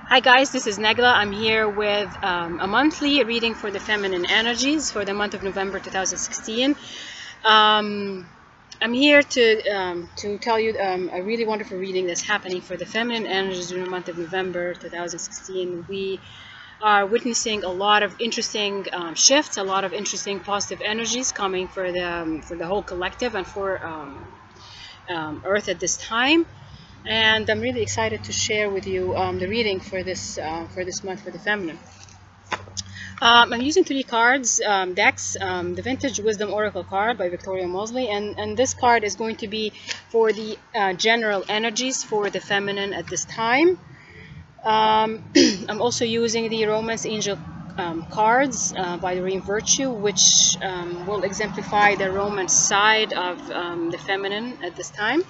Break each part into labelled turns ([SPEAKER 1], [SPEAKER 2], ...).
[SPEAKER 1] Hi guys, this is Negla. I'm here with a monthly reading for the feminine energies for the month of November 2016. I'm here to tell you a really wonderful reading that's happening for the feminine energies during the month of November 2016. We are witnessing a lot of interesting shifts, a lot of interesting positive energies coming for the whole collective and for Earth at this time. And I'm really excited to share with you the reading for this month for the feminine. I'm using 3 cards decks, the Vintage Wisdom Oracle card by Victoria Mosley, and this card is going to be for the general energies for the feminine at this time. I'm also using the Romance Angel cards by the Reign Virtue, which will exemplify the romance side of the feminine at this time.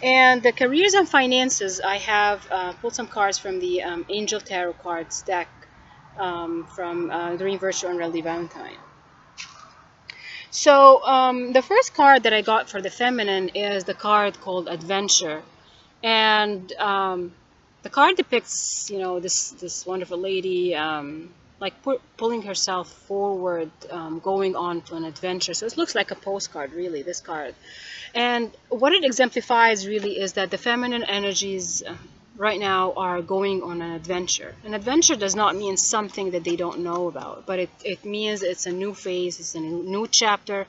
[SPEAKER 1] And the careers and finances, I have pulled some cards from the Angel Tarot cards deck from Green Virtue and Relly Valentine. So the first card that I got for the feminine is the card called Adventure, and the card depicts, this wonderful lady like pulling herself forward, going on to an adventure. So it looks like a postcard, really, this card. And what it exemplifies really is that the feminine energies right now are going on an adventure. An adventure does not mean something that they don't know about, but it means it's a new phase, it's a new chapter,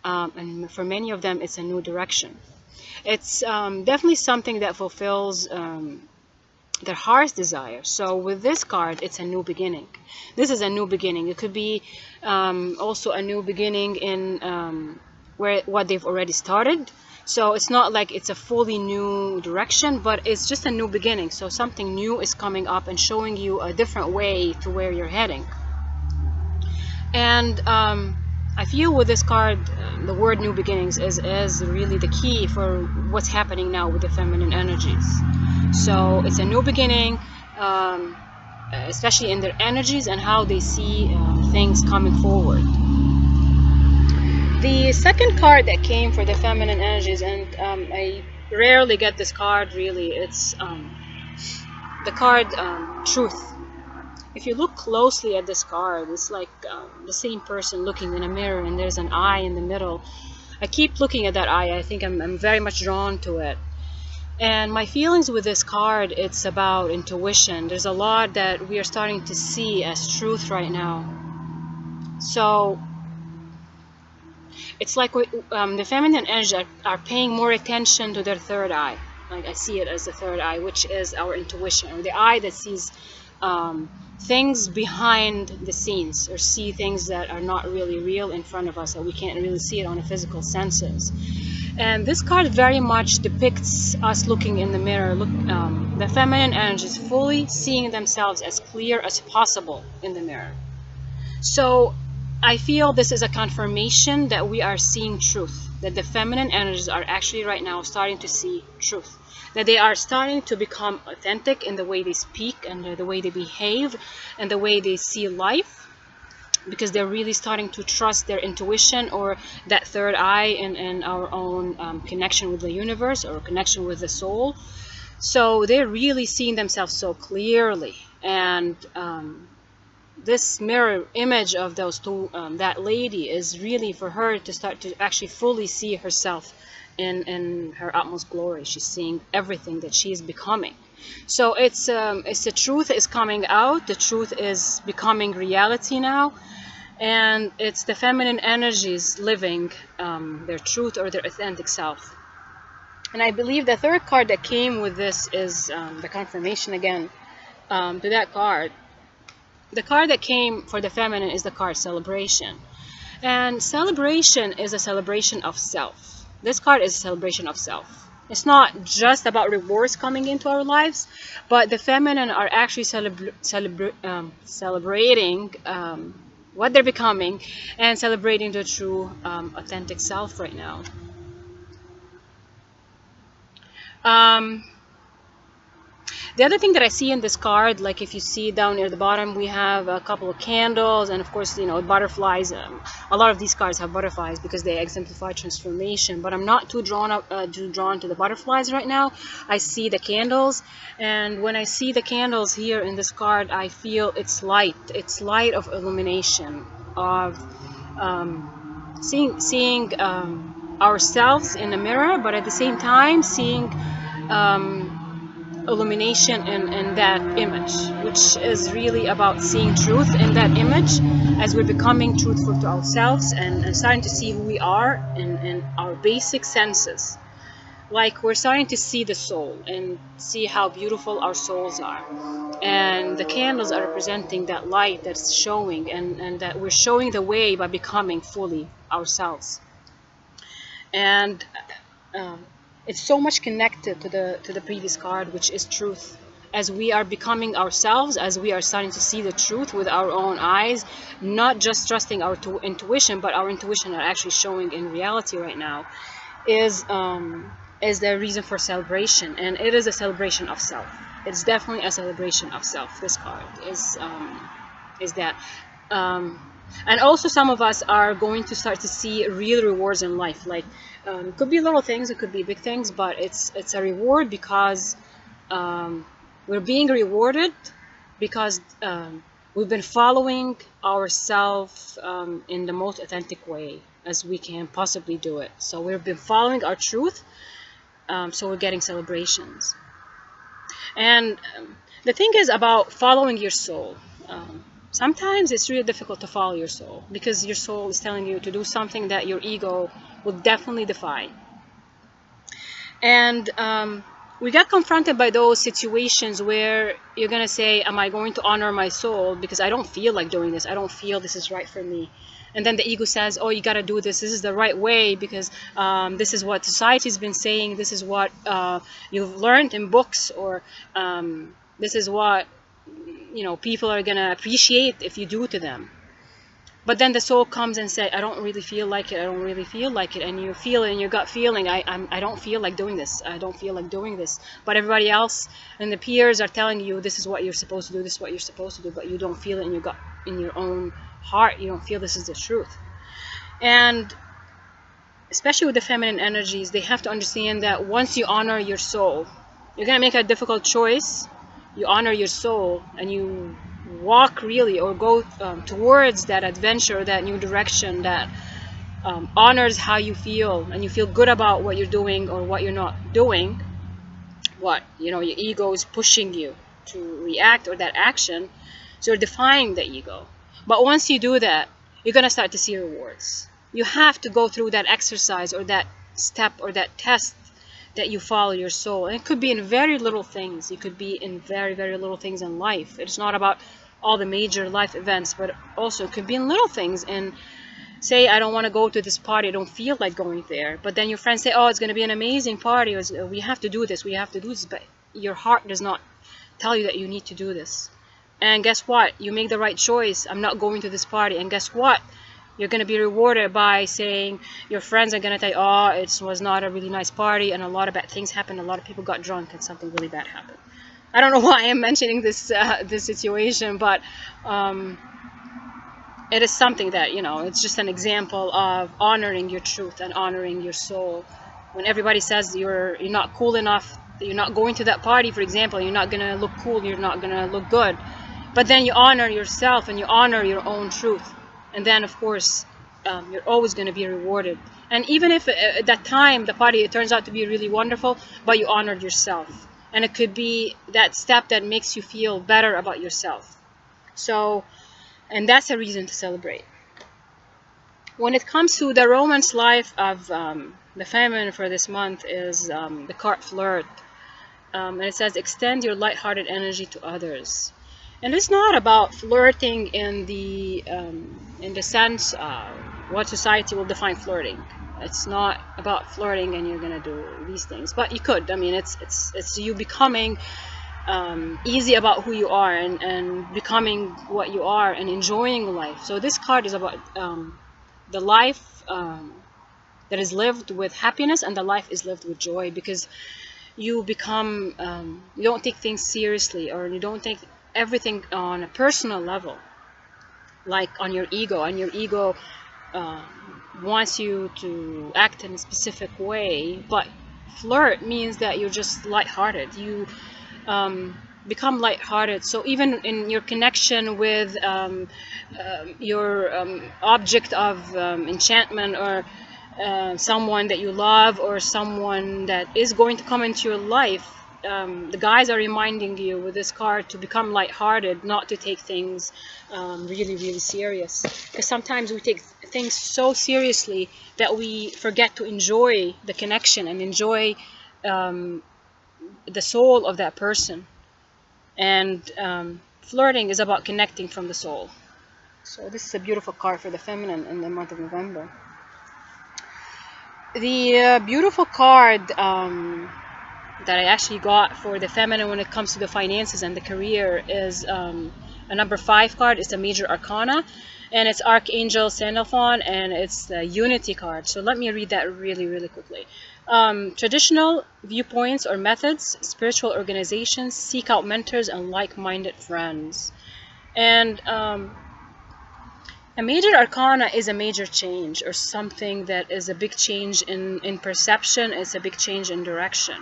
[SPEAKER 1] and for many of them, it's a new direction. It's definitely something that fulfills their heart's desire. So with this card, it's a new beginning. This is a new beginning. It could be also a new beginning in what they've already started. So it's not like it's a fully new direction, but it's just a new beginning. So something new is coming up and showing you a different way to where you're heading. And I feel with this card, the word new beginnings is really the key for what's happening now with the feminine energies. So it's a new beginning, especially in their energies and how they see things coming forward. The second card that came for the feminine energies, and I rarely get this card really, it's the card Truth. If you look closely at this card, it's like the same person looking in a mirror, and there's an eye in the middle. I keep looking at that eye. I think I'm very much drawn to it. And my feelings with this card, it's about intuition. There's a lot that we are starting to see as truth right now. So it's like the feminine energy are paying more attention to their third eye. Like I see it as the third eye, which is our intuition, or the eye that sees things behind the scenes, or see things that are not really real in front of us, that we can't really see it on the physical senses. And this card very much depicts us looking in the mirror. The feminine energy is fully seeing themselves as clear as possible in the mirror. So I feel this is a confirmation that we are seeing truth, that the feminine energies are actually right now starting to see truth, that they are starting to become authentic in the way they speak and the way they behave and the way they see life, because they're really starting to trust their intuition, or that third eye, in our own connection with the universe or connection with the soul. So they're really seeing themselves so clearly. And this mirror image of those two, that lady, is really for her to start to actually fully see herself in her utmost glory. She's seeing everything that she is becoming. So it's the truth is coming out. The truth is becoming reality now, and it's the feminine energies living their truth or their authentic self. And I believe the third card that came with this is the confirmation again to that card. The card that came for the feminine is the card Celebration. And celebration is a celebration of self. This card is a celebration of self. It's not just about rewards coming into our lives, but the feminine are actually celebrating what they're becoming, and celebrating their true authentic self right now. The other thing that I see in this card, like if you see down near the bottom, we have a couple of candles, and of course, butterflies. A lot of these cards have butterflies because they exemplify transformation. But I'm not too drawn to the butterflies right now. I see the candles, and when I see the candles here in this card, I feel it's light. It's light of illumination, of seeing ourselves in the mirror, but at the same time seeing illumination in that image, which is really about seeing truth in that image as we're becoming truthful to ourselves and starting to see who we are in our basic senses. Like we're starting to see the soul and see how beautiful our souls are. And the candles are representing that light that's showing, and that we're showing the way by becoming fully ourselves. And it's so much connected to the previous card, which is truth. As we are becoming ourselves, as we are starting to see the truth with our own eyes, not just trusting our intuition, but our intuition are actually showing in reality right now, is the reason for celebration. And it is a celebration of self. It's definitely a celebration of self. This card is that. And also some of us are going to start to see real rewards in life. Like it could be little things, it could be big things, but it's a reward because we're being rewarded because we've been following ourselves in the most authentic way as we can possibly do it. So we've been following our truth, so we're getting celebrations. And the thing is about following your soul. Sometimes it's really difficult to follow your soul because your soul is telling you to do something that your ego will definitely defy. And we got confronted by those situations where you're going to say, am I going to honor my soul because I don't feel like doing this? I don't feel this is right for me. And then the ego says, oh, you got to do this. This is the right way because this is what society's been saying. This is what you've learned in books, or this is what people are going to appreciate if you do to them. But then the soul comes and says, I don't really feel like it. I don't really feel like it. And you feel it in your gut feeling. I don't feel like doing this. I don't feel like doing this. But everybody else and the peers are telling you this is what you're supposed to do. This is what you're supposed to do. But you don't feel it in your gut, in your own heart. You don't feel this is the truth. And especially with the feminine energies, they have to understand that once you honor your soul, you're going to make a difficult choice. You honor your soul and you walk really, or go towards that adventure, that new direction that honors how you feel, and you feel good about what you're doing or what you're not doing, what your ego is pushing you to react or that action, so you're defying the ego. But once you do that, you're going to start to see rewards. You have to go through that exercise or that step or that test that you follow your soul. And it could be in very little things. It could be in very, very little things in life. It's not about all the major life events, but also it could be in little things. And say, I don't want to go to this party. I don't feel like going there. But then your friends say, oh, it's going to be an amazing party. We have to do this. We have to do this. But your heart does not tell you that you need to do this. And guess what? You make the right choice. I'm not going to this party. And guess what? You're going to be rewarded by saying, your friends are going to tell you, oh, it was not a really nice party and a lot of bad things happened. A lot of people got drunk and something really bad happened. I don't know why I'm mentioning this this situation, but it is something that, it's just an example of honoring your truth and honoring your soul. When everybody says you're not cool enough, you're not going to that party, for example, you're not going to look cool, you're not going to look good. But then you honor yourself and you honor your own truth. And then, of course, you're always going to be rewarded. And even if at that time the party it turns out to be really wonderful, but you honored yourself. And it could be that step that makes you feel better about yourself. So, and that's a reason to celebrate. When it comes to the romance life of the feminine for this month is the card Flirt. And it says, extend your light-hearted energy to others. And it's not about flirting in the sense what society will define flirting. It's not about flirting and you're gonna do these things, but you could. I mean, it's you becoming easy about who you are and becoming what you are and enjoying life. So this card is about the life that is lived with happiness and the life is lived with joy, because you become you don't take things seriously, or you don't take everything on a personal level, like on your ego. And your ego uh, wants you to act in a specific way. But flirt means that you're just lighthearted. You become lighthearted. So even in your connection with your object of enchantment, or someone that you love, or someone that is going to come into your life, the guys are reminding you with this card to become lighthearted, not to take things really, really serious. Because sometimes we take things so seriously that we forget to enjoy the connection and enjoy the soul of that person. And flirting is about connecting from the soul. So this is a beautiful card for the feminine in the month of November. The beautiful card that I actually got for the feminine when it comes to the finances and the career is a number 5 card. It's a major arcana, and it's Archangel Sandalphon, and it's the unity card. So let me read that really, really quickly. Traditional viewpoints or methods, spiritual organizations, seek out mentors and like-minded friends. And a major arcana is a major change, or something that is a big change in perception. It's a big change in direction.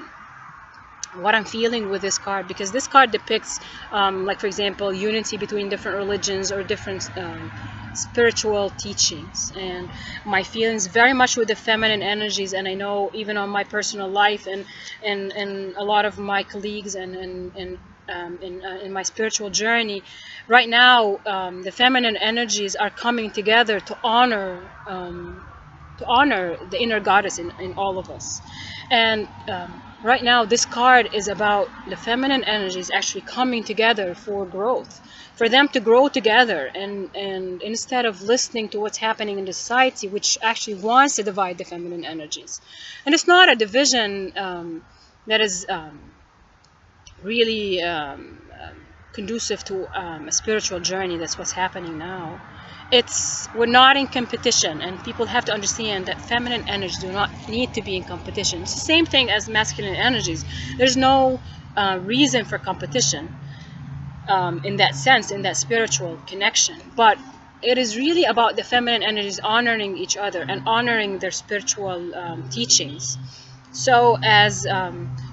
[SPEAKER 1] What I'm feeling with this card, because this card depicts like, for example, unity between different religions or different spiritual teachings, and my feelings very much with the feminine energies. And I know even on my personal life, and a lot of my colleagues, and in my spiritual journey right now, the feminine energies are coming together to honor the inner goddess in all of us. And right now this card is about the feminine energies actually coming together for growth, for them to grow together, and instead of listening to what's happening in the society, which actually wants to divide the feminine energies. And it's not a division that is really conducive to a spiritual journey. That's what's happening now. We're not in competition, and people have to understand that feminine energies do not need to be in competition. It's the same thing as masculine energies. There's no reason for competition in that sense, in that spiritual connection. But it is really about the feminine energies honoring each other and honoring their spiritual teachings. So as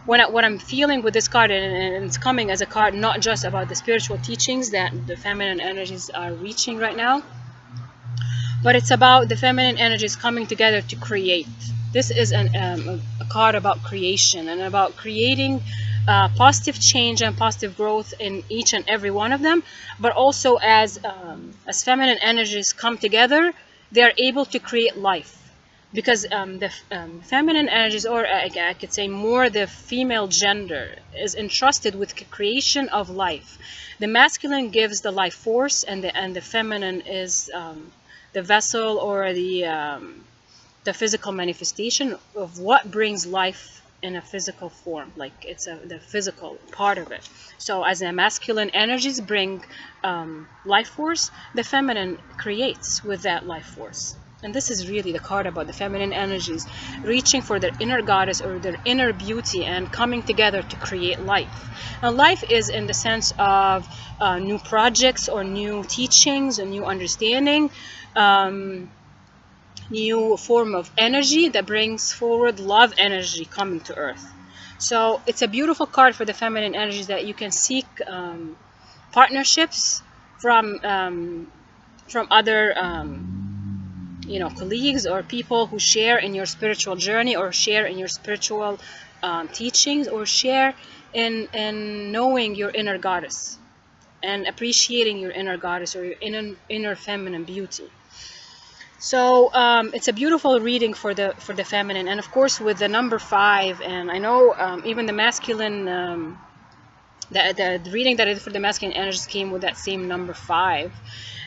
[SPEAKER 1] what I'm feeling with this card, and it's coming as a card not just about the spiritual teachings that the feminine energies are reaching right now, but it's about the feminine energies coming together to create. This is a card about creation, and about creating positive change and positive growth in each and every one of them. But also as feminine energies come together, they are able to create life. Because the feminine energies, or I could say more the female gender, is entrusted with the creation of life. The masculine gives the life force, and the feminine is the vessel, or the physical manifestation of what brings life in a physical form. Like it's the physical part of it. So as the masculine energies bring life force, the feminine creates with that life force. And this is really the card about the feminine energies reaching for their inner goddess or their inner beauty and coming together to create life. Now, life is in the sense of new projects or new teachings, a new understanding, new form of energy that brings forward love energy coming to earth. So it's a beautiful card for the feminine energies, that you can seek partnerships from other colleagues or people who share in your spiritual journey, or share in your spiritual teachings, or share in knowing your inner goddess and appreciating your inner goddess or your inner feminine beauty. So it's a beautiful reading for the feminine. And of course with the number 5, and I know even the masculine, the reading that I did for the masculine energies came with that same number 5.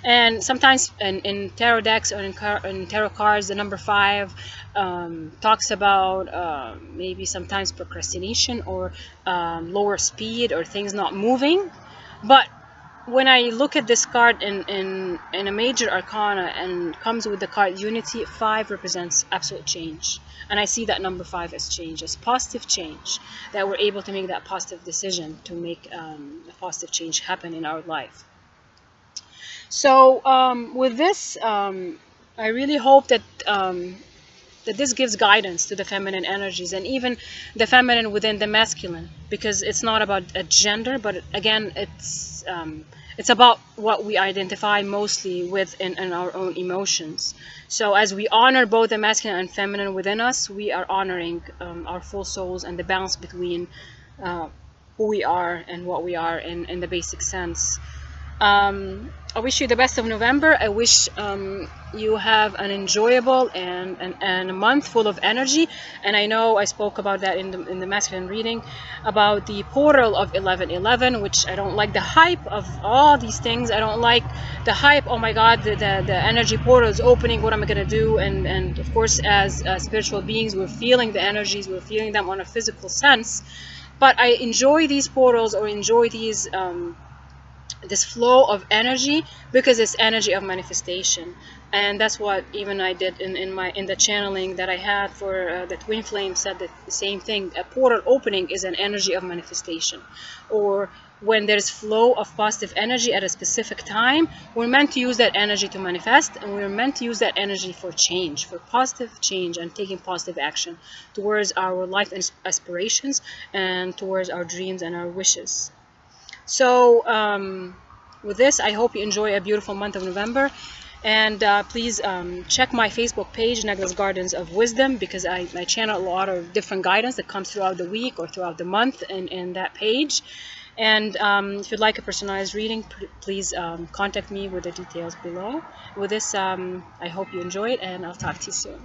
[SPEAKER 1] And sometimes in tarot decks or in tarot cards, the number 5 talks about maybe sometimes procrastination, or lower speed, or things not moving. But when I look at this card in a major arcana and comes with the card unity, 5 represents absolute change. And I see that number 5 as change, as positive change, that we're able to make that positive decision to make a positive change happen in our life. So with this, I really hope that this gives guidance to the feminine energies and even the feminine within the masculine, because it's not about a gender, but again, it's about what we identify mostly with in our own emotions. So as we honor both the masculine and feminine within us, we are honoring our full souls and the balance between who we are and what we are in the basic sense. I wish you the best of November. I wish you have an enjoyable and a month full of energy. And I know I spoke about that in the masculine reading, about the portal of 1111, which I don't like the hype of all these things. I don't like the hype. Oh my God, the energy portal is opening. What am I gonna do? And of course, as spiritual beings, we're feeling the energies. We're feeling them on a physical sense. But I enjoy these portals, or enjoy these. This flow of energy, because it's energy of manifestation. And that's what even I did in the channeling that I had for the twin flame, said that the same thing. A portal opening is an energy of manifestation, or when there's flow of positive energy at a specific time, we're meant to use that energy to manifest, and we're meant to use that energy for change, for positive change, and taking positive action towards our life aspirations and towards our dreams and our wishes. So with this, I hope you enjoy a beautiful month of November. And please check my Facebook page, Negla's Gardens of Wisdom, because I channel a lot of different guidance that comes throughout the week or throughout the month in that page. And if you'd like a personalized reading, please contact me with the details below. With this, I hope you enjoy it, and I'll talk to you soon.